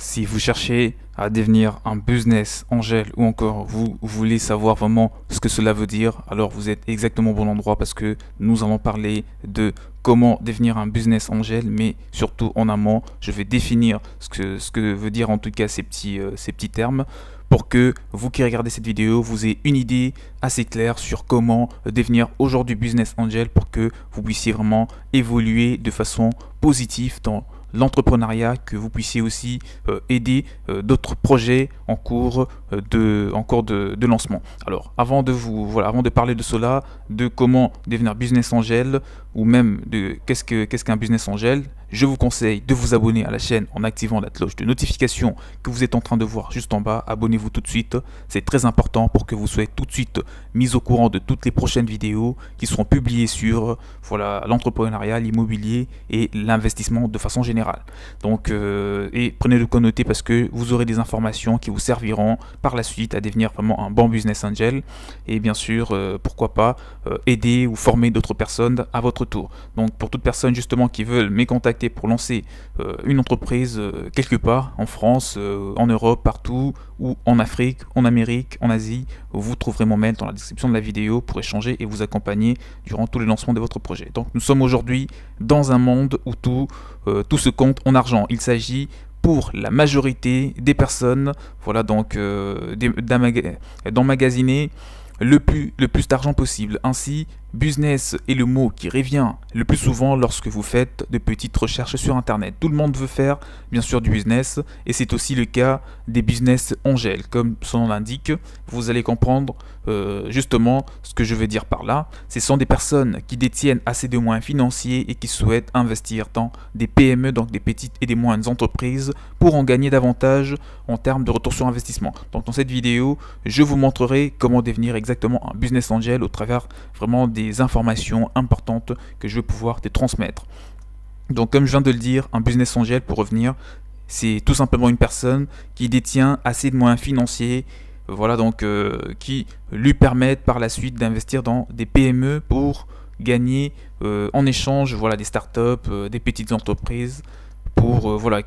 Si vous cherchez à devenir un business angel ou encore vous voulez savoir vraiment ce que cela veut dire, alors vous êtes exactement au bon endroit parce que nous allons parler de comment devenir un business angel, mais surtout en amont, je vais définir ce que veut dire en tout cas ces petits termes pour que vous qui regardez cette vidéo, vous ayez une idée assez claire sur comment devenir aujourd'hui business angel pour que vous puissiez vraiment évoluer de façon positive dans l'entrepreneuriat, que vous puissiez aussi aider d'autres projets en cours de lancement. Alors, avant de parler de cela, de comment devenir business angel ou même de qu'est-ce qu'un business angel, je vous conseille de vous abonner à la chaîne en activant la cloche de notification que vous êtes en train de voir juste en bas. Abonnez-vous tout de suite, c'est très important pour que vous soyez tout de suite mis au courant de toutes les prochaines vidéos qui seront publiées sur l'entrepreneuriat, l'immobilier et l'investissement de façon générale. Donc, et prenez de quoi noter parce que vous aurez des informations qui vous serviront par la suite à devenir vraiment un bon business angel et bien sûr, pourquoi pas aider ou former d'autres personnes à votre tour. Donc, pour toute personne justement qui veulent me contacter pour lancer une entreprise quelque part en France, en Europe, partout, ou en Afrique, en Amérique, en Asie, vous trouverez mon mail dans la description de la vidéo pour échanger et vous accompagner durant tous les lancements de votre projet. Donc nous sommes aujourd'hui dans un monde où tout se compte en argent. Il s'agit pour la majorité des personnes, voilà, donc d'emmagasiner le plus d'argent possible. Ainsi, business est le mot qui revient le plus souvent lorsque vous faites de petites recherches sur internet. Tout le monde veut faire bien sûr du business et c'est aussi le cas des business angels. Comme son nom l'indique, vous allez comprendre justement ce que je veux dire par là. Ce sont des personnes qui détiennent assez de moyens financiers et qui souhaitent investir dans des PME, donc des petites et des moyennes entreprises, pour en gagner davantage en termes de retour sur investissement. Donc dans cette vidéo, je vous montrerai comment devenir exactement un business angel au travers vraiment des informations importantes que je vais pouvoir te transmettre. Donc comme je viens de le dire, un business angel, pour revenir, c'est tout simplement une personne qui détient assez de moyens financiers, voilà, donc qui lui permettent par la suite d'investir dans des PME pour gagner en échange, voilà, des startups, des petites entreprises, pour voilà,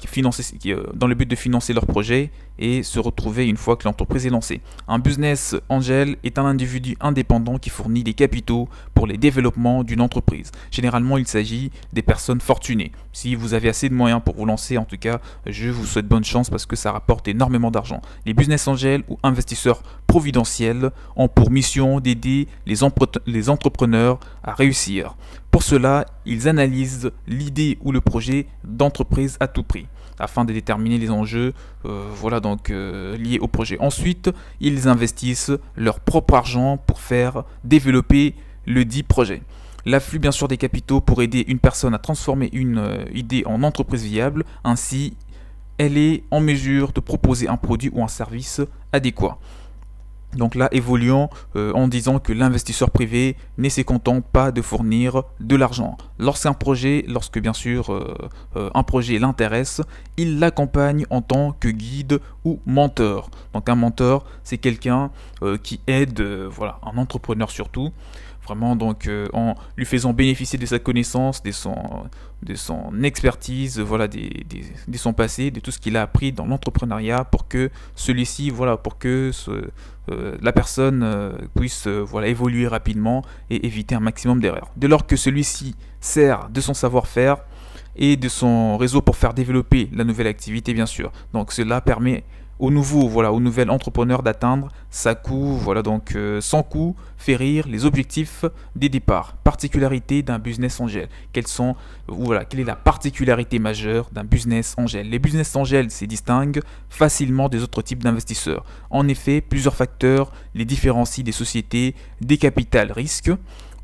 dans le but de financer leur projet et se retrouver une fois que l'entreprise est lancée. Un business angel est un individu indépendant qui fournit des capitaux pour les développements d'une entreprise. Généralement, il s'agit des personnes fortunées. Si vous avez assez de moyens pour vous lancer, en tout cas, je vous souhaite bonne chance parce que ça rapporte énormément d'argent. Les business angels ou investisseurs providentiels ont pour mission d'aider les entrepreneurs à réussir. Pour cela, ils analysent l'idée ou le projet d'entreprise à tout prix afin de déterminer les enjeux liés au projet. Ensuite, ils investissent leur propre argent pour faire développer le dit projet. L'afflux bien sûr des capitaux pour aider une personne à transformer une idée en entreprise viable. Ainsi, elle est en mesure de proposer un produit ou un service adéquat. Donc là, évoluons en disant que l'investisseur privé ne se contente pas de fournir de l'argent. Lorsque bien sûr un projet l'intéresse, il l'accompagne en tant que guide ou mentor. Donc un mentor, c'est quelqu'un qui aide un entrepreneur surtout, vraiment donc en lui faisant bénéficier de sa connaissance, de son expertise, voilà, de son passé, de tout ce qu'il a appris dans l'entrepreneuriat pour que celui-ci, la personne puisse évoluer rapidement et éviter un maximum d'erreurs. Dès lors que celui-ci sert de son savoir-faire et de son réseau pour faire développer la nouvelle activité, bien sûr. Donc cela permet au nouvel entrepreneur d'atteindre sa coût, sans coût, férir les objectifs des départs. Particularité d'un business angel. Quelle est la particularité majeure d'un business angel? Les business angels se distinguent facilement des autres types d'investisseurs. En effet, plusieurs facteurs les différencient des sociétés des capital risques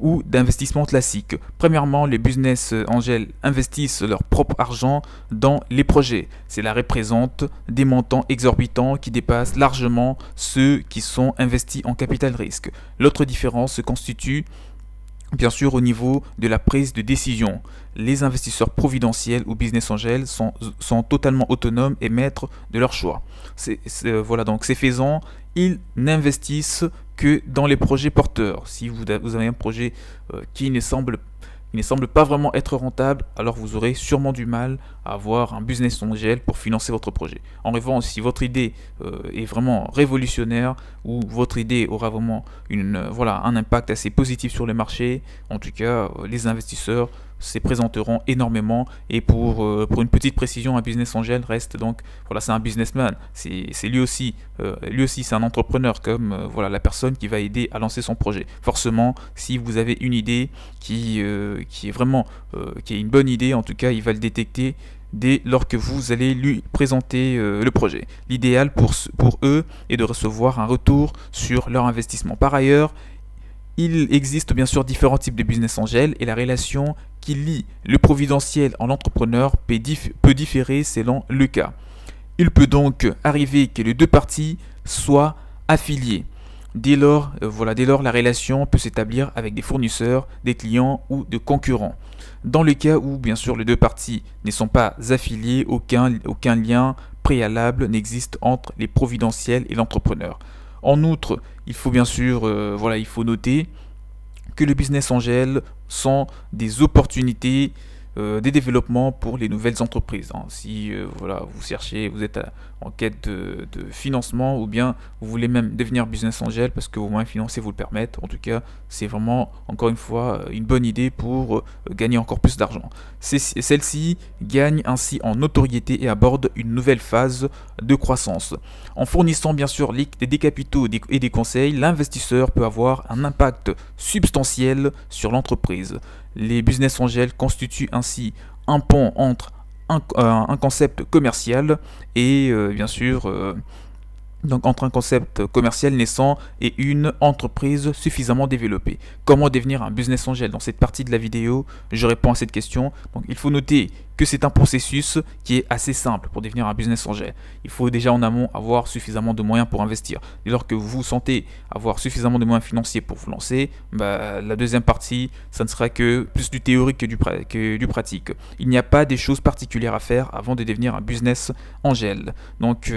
ou d'investissement classique. Premièrement, les business angels investissent leur propre argent dans les projets. Cela représente des montants exorbitants qui dépassent largement ceux qui sont investis en capital risque. L'autre différence se constitue bien sûr au niveau de la prise de décision. Les investisseurs providentiels ou business angels sont totalement autonomes et maîtres de leur choix. Donc ces faisant, ils n'investissent que dans les projets porteurs. Si vous avez un projet qui ne semble il ne semble pas vraiment être rentable, alors vous aurez sûrement du mal à avoir un business angel pour financer votre projet. En revanche, si votre idée est vraiment révolutionnaire ou votre idée aura vraiment voilà, un impact assez positif sur le marché, en tout cas, les investisseurs se présenteront énormément. Et pour une petite précision, un business angel reste donc, voilà, c'est un businessman, c'est lui aussi c'est un entrepreneur comme voilà, la personne qui va aider à lancer son projet. Forcément, si vous avez une idée qui est vraiment qui est une bonne idée, en tout cas il va le détecter dès lors que vous allez lui présenter le projet. L'idéal pour eux est de recevoir un retour sur leur investissement. Par ailleurs, il existe bien sûr différents types de business angels et la relation qui lie le providentiel en l'entrepreneur peut différer selon le cas. Il peut donc arriver que les deux parties soient affiliées. Dès lors, la relation peut s'établir avec des fournisseurs, des clients ou de concurrents. Dans le cas où, bien sûr, les deux parties ne sont pas affiliées, aucun lien préalable n'existe entre les providentiels et l'entrepreneur. En outre, il faut bien sûr, il faut noter que les business angels sont des opportunités des développements pour les nouvelles entreprises. Si vous cherchez, vous êtes en quête de financement ou bien vous voulez même devenir business angel parce que vos moyens financiers vous le permettent, en tout cas c'est vraiment encore une fois une bonne idée pour gagner encore plus d'argent. Celle-ci gagne ainsi en notoriété et aborde une nouvelle phase de croissance. En fournissant bien sûr des capitaux et des conseils, l'investisseur peut avoir un impact substantiel sur l'entreprise. Les business angels constituent ainsi un pont entre un concept commercial et bien sûr donc entre un concept commercial naissant et une entreprise suffisamment développée. Comment devenir un business angel? Dans cette partie de la vidéo, je réponds à cette question. Donc il faut noter que c'est un processus qui est assez simple pour devenir un business angel. Il faut déjà en amont avoir suffisamment de moyens pour investir. Dès lors que vous vous sentez avoir suffisamment de moyens financiers pour vous lancer, la deuxième partie, ça ne sera que plus du théorique que du pratique. Il n'y a pas des choses particulières à faire avant de devenir un business angel. Donc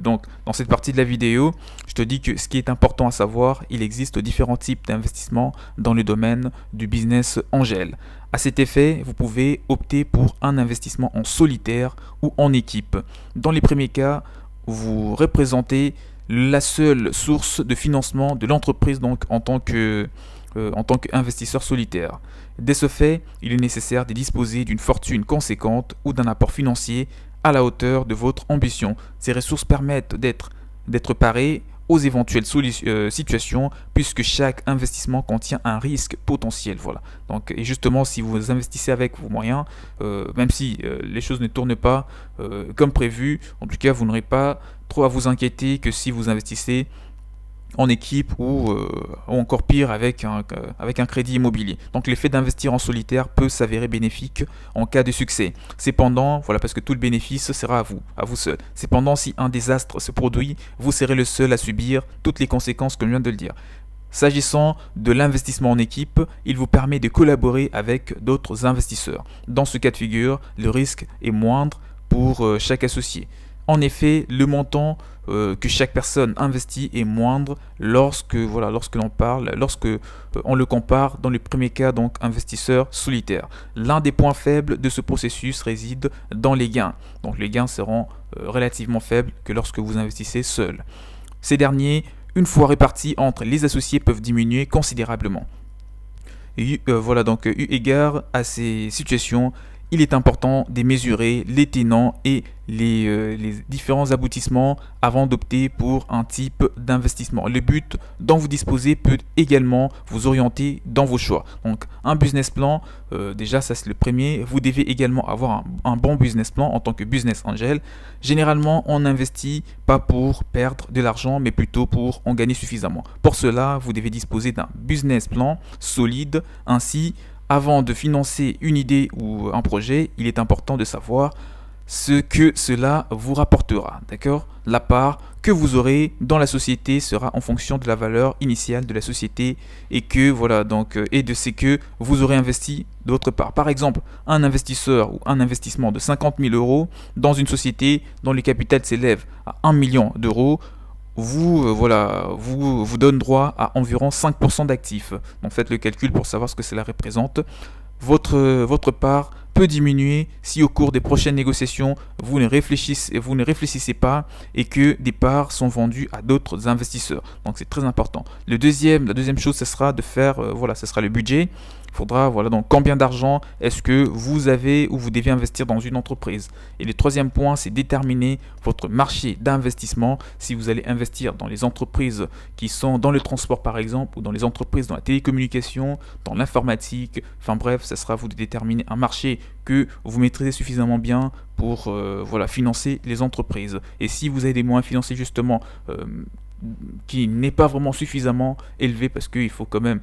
dans cette partie de la vidéo, je te dis que ce qui est important à savoir, il existe différents types d'investissements dans le domaine du business angel. À cet effet, vous pouvez opter pour un investissement en solitaire ou en équipe. Dans les premiers cas, vous représentez la seule source de financement de l'entreprise donc en tant qu'investisseur solitaire. Dès ce fait, il est nécessaire de disposer d'une fortune conséquente ou d'un apport financier à la hauteur de votre ambition. Ces ressources permettent d'être paré aux éventuelles situations puisque chaque investissement contient un risque potentiel. Voilà. Donc, et justement, si vous investissez avec vos moyens, même si les choses ne tournent pas comme prévu, en tout cas, vous n'aurez pas trop à vous inquiéter que si vous investissez en équipe ou encore pire avec un crédit immobilier. Donc l'effet d'investir en solitaire peut s'avérer bénéfique en cas de succès. Cependant, parce que tout le bénéfice sera à vous seul. Cependant, si un désastre se produit, vous serez le seul à subir toutes les conséquences comme je viens de le dire. S'agissant de l'investissement en équipe, il vous permet de collaborer avec d'autres investisseurs. Dans ce cas de figure, le risque est moindre pour chaque associé. En effet, le montant que chaque personne investit est moindre lorsque on le compare dans le premier cas, donc investisseur solitaire. L'un des points faibles de ce processus réside dans les gains. Donc les gains seront relativement faibles que lorsque vous investissez seul. Ces derniers, une fois répartis entre les associés, peuvent diminuer considérablement. Eu égard à ces situations, il est important de mesurer les tenants et les différents aboutissements avant d'opter pour un type d'investissement. Le but dont vous disposez peut également vous orienter dans vos choix. Donc un business plan, déjà ça c'est le premier. Vous devez également avoir un bon business plan en tant que business angel. Généralement on n'investit pas pour perdre de l'argent mais plutôt pour en gagner suffisamment. Pour cela vous devez disposer d'un business plan solide. Ainsi, avant de financer une idée ou un projet, il est important de savoir ce que cela vous rapportera. D'accord? La part que vous aurez dans la société sera en fonction de la valeur initiale de la société et de ce que vous aurez investi d'autre part. Par exemple, un investisseur ou un investissement de 50 000 € dans une société dont le capital s'élève à 1 million d'euros vous donne droit à environ 5% d'actifs. Donc faites le calcul pour savoir ce que cela représente. votre part peut diminuer si au cours des prochaines négociations, vous ne réfléchissez pas et que des parts sont vendues à d'autres investisseurs. Donc c'est très important. La deuxième chose, ce sera de faire, voilà, ce sera le budget. Il faudra, voilà, donc combien d'argent est-ce que vous avez ou vous devez investir dans une entreprise. Et le troisième point, c'est déterminer votre marché d'investissement. Si vous allez investir dans les entreprises qui sont dans le transport par exemple, ou dans les entreprises dans la télécommunication, dans l'informatique, enfin bref, ça sera à vous de déterminer un marché que vous maîtrisez suffisamment bien pour voilà, financer les entreprises. Et si vous avez des moyens financiers justement qui n'est pas vraiment suffisamment élevé, parce qu'il faut quand même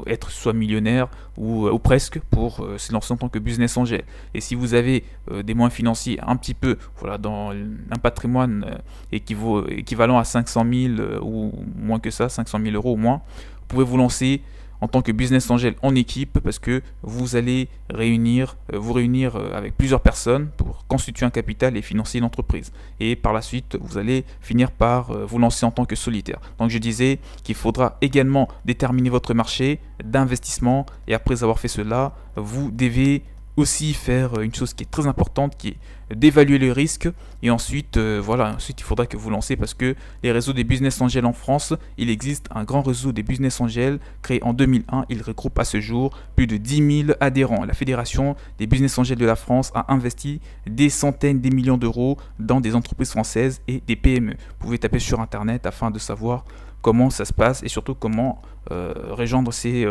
être soit millionnaire ou presque pour se lancer en tant que business angel. Et si vous avez des moyens financiers un petit peu, voilà, dans un patrimoine équivalent à 500 000 ou moins que ça, 500 000 euros au moins, vous pouvez vous lancer en tant que business angel en équipe, parce que vous allez vous réunir avec plusieurs personnes pour constituer un capital et financer une entreprise. Et par la suite, vous allez finir par vous lancer en tant que solitaire. Donc je disais qu'il faudra également déterminer votre marché d'investissement, et après avoir fait cela, vous devez aussi faire une chose qui est très importante, qui est d'évaluer le risque. Et ensuite, ensuite il faudra que vous lancez, parce que les réseaux des business angels en France, il existe un grand réseau des business angels créé en 2001. Il regroupe à ce jour plus de 10 000 adhérents. La Fédération des business angels de la France a investi des centaines de millions d'euros dans des entreprises françaises et des PME. Vous pouvez taper sur internet afin de savoir comment ça se passe et surtout comment rejoindre ces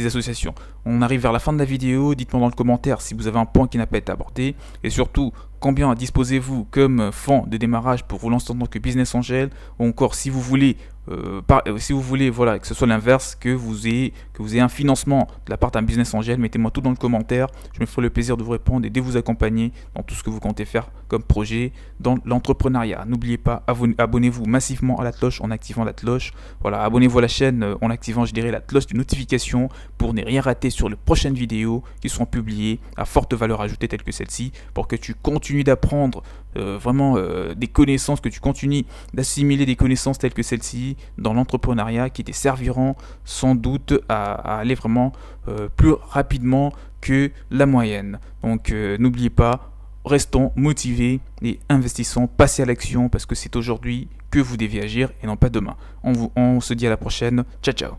associations. On arrive vers la fin de la vidéo. Dites-moi dans le commentaire si vous avez un point qui n'a pas été abordé, et surtout combien disposez-vous comme fonds de démarrage pour vous lancer en tant que business angel, ou encore si vous voulez voilà, que ce soit l'inverse, que vous ayez un financement de la part d'un business angel. Mettez-moi tout dans le commentaire, je me ferai le plaisir de vous répondre et de vous accompagner dans tout ce que vous comptez faire comme projet dans l'entrepreneuriat. N'oubliez pas, abonnez-vous massivement à la cloche en activant la cloche. Voilà, abonnez-vous à la chaîne en activant, je dirais, la cloche de notification pour ne rien rater sur les prochaines vidéos qui seront publiées à forte valeur ajoutée telles que celle-ci, pour que tu continues d'apprendre des connaissances, que tu continues d'assimiler des connaissances telles que celle-ci dans l'entrepreneuriat, qui te serviront sans doute à aller vraiment plus rapidement que la moyenne. Donc n'oubliez pas, restons motivés et investissons, passez à l'action, parce que c'est aujourd'hui que vous devez agir et non pas demain. On se dit à la prochaine. Ciao ciao.